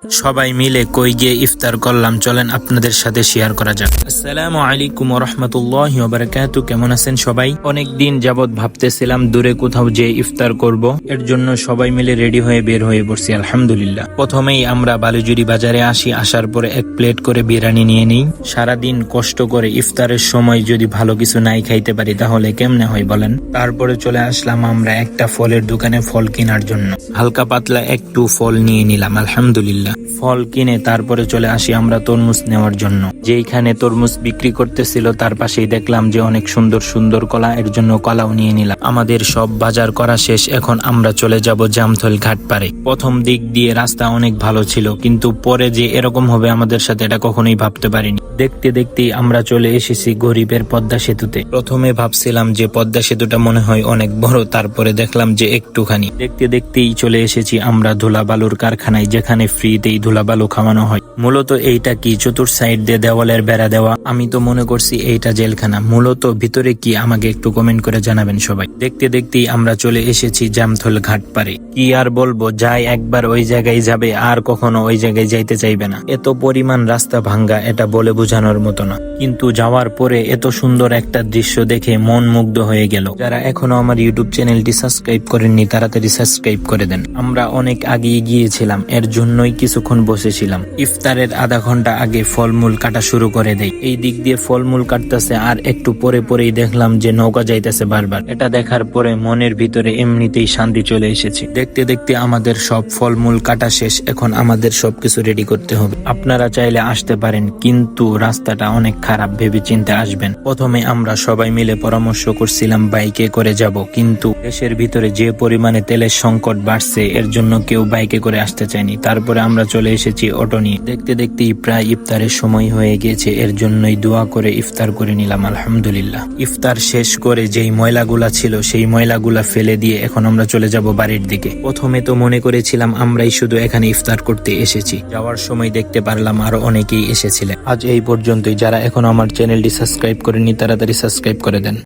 সবাই মিলে কই গিয়ে ইফতার করলাম, চলেন আপনাদের সাথে শেয়ার করা যাক। আসসালামু আলাইকুম ওয়া রাহমাতুল্লাহি ওয়া বারাকাতুহু। কেমন আছেন সবাই? অনেক দিন যাবত ভাবতেছিলাম দূরে কোথাও যে ইফতার করব, এর জন্য সবাই মিলে রেডি হয়ে বের হয়ে পড়ছি। আলহামদুলিল্লাহ, প্রথমেই আমরা বালুজুরি বাজারে আসি, আসার পরে এক প্লেট করে বিরিয়ানি নিয়ে নিই। সারাদিন কষ্ট করে ইফতারের সময় যদি ভালো কিছু নাই খাইতে পারি তাহলে কেমনে হয় বলেন। তারপরে চলে আসলাম আমরা একটা ফলের দোকানে ফল কেনার জন্য। হালকা পাতলা একটু ফল নিয়ে নিলাম। আলহামদুলিল্লাহ, ফল কিনে তারপরে চলে আসি আমরা তরমুজ নেওয়ার জন্য। যেইখানে তরমুজ বিক্রি করতেছিল তার পাশেই দেখলাম যে অনেক সুন্দর সুন্দর কলা, এর জন্য কলাও নিয়ে নিলাম। আমাদের সব বাজার করা শেষ, এখন আমরা চলে যাব জামথল ঘাট পারে। প্রথম দিক দিয়ে রাস্তা অনেক ভালো ছিল, কিন্তু পরে যে এরকম হবে আমাদের সাথে এটা কখনোই ভাবতে পারিনি। দেখতে দেখতেই আমরা চলে এসেছি গরিবের পদ্মা সেতুতে। প্রথমে ভাবছিলাম যে পদ্মা সেতুটা মনে হয় অনেক বড়, তারপরে দেখলাম যে একটুখানি। দেখতে দেখতেই চলে এসেছি আমরা ধুলা বালুর কারখানায়, যেখানে ফ্রিতেই ধুলা বালু খাওয়ানো হয়। মূলত এইটা কি চতুর সাইড দিয়ে দেওয়ালের বেড়া দেওয়া? আমি তো মনে করছি এইটা জেলখানা। মূলত ভিতরে কি আমাকে একটু কমেন্ট করে জানাবেন সবাই। দেখতে দেখতেই আমরা চলে এসেছি জামথল ঘাট পারে। কি আর বলবো, যাই একবার ওই জায়গায় যাবে আর কখনো ওই জায়গায় যাইতে চাইবে না। এত পরিমাণ রাস্তা ভাঙ্গা, এটা বলে বোঝানোর মতো না। কিন্তু যাওয়ার পরে এত সুন্দর একটা দৃশ্য দেখে মন মুগ্ধ হয়ে গেল। যারা এখনো আমার ইউটিউব চ্যানেলটি সাবস্ক্রাইব করেননি তাড়াতাড়ি সাবস্ক্রাইব করে দেন। আমরা অনেক আগিয়ে গিয়েছিলাম, এর জন্যই কিছুক্ষণ বসেছিলাম। ইফতারের আধা ঘন্টা আগে ফলমূল কাটা শুরু করে দেয়। এই দিক দিয়ে ফলমূল কাটতেছে আর একটু পরে পরেই দেখলাম যে নৌকা যাইতেছে বারবার। এটা দেখার পরে মনের ভিতরে এমনিতেই শান্তি চলে এসেছে। দেখতে দেখতে আমাদের সব ফলমূল কাটা শেষ, এখন আমাদের সবকিছু রেডি করতে হবে। আপনারা চাইলে আসতে পারেন, কিন্তু রাস্তাটা অনেক খারাপ, ভেবে চিন্তে আসবেন। প্রথমে আমরা সবাই মিলে পরামর্শ করছিলাম বাইকে করে যাব, কিন্তু দেশের ভিতরে যে পরিমাণে তেলের সংকট বাড়ছে এর জন্য কেউ বাইকে করে আসতে চায়নি। তারপরে আমরা চলে এসেছি অটো নিয়ে। দেখতে দেখতেই প্রায় ইফতারের সময় হয়ে গিয়েছে, এর জন্যই দোয়া করে ইফতার করে নিলাম। আলহামদুলিল্লাহ, ইফতার শেষ করে যেই ময়লাগুলা ছিল সেই ময়লাগুলা ফেলে দিয়ে এখন আমরা চলে যাব বাড়ির দিকে। প্রথমে তো মনে করেছিলাম আমরাই শুধু এখানে ইফতার করতে এসেছি, যাওয়ার সময় দেখতে পারলাম আরো অনেকেই এসেছিলেন। আজ এই পর্যন্তই। যারা এখন আমার চ্যানেলটি সাবস্ক্রাইব করেননি তাড়াতাড়ি সাবস্ক্রাইব করে দেন।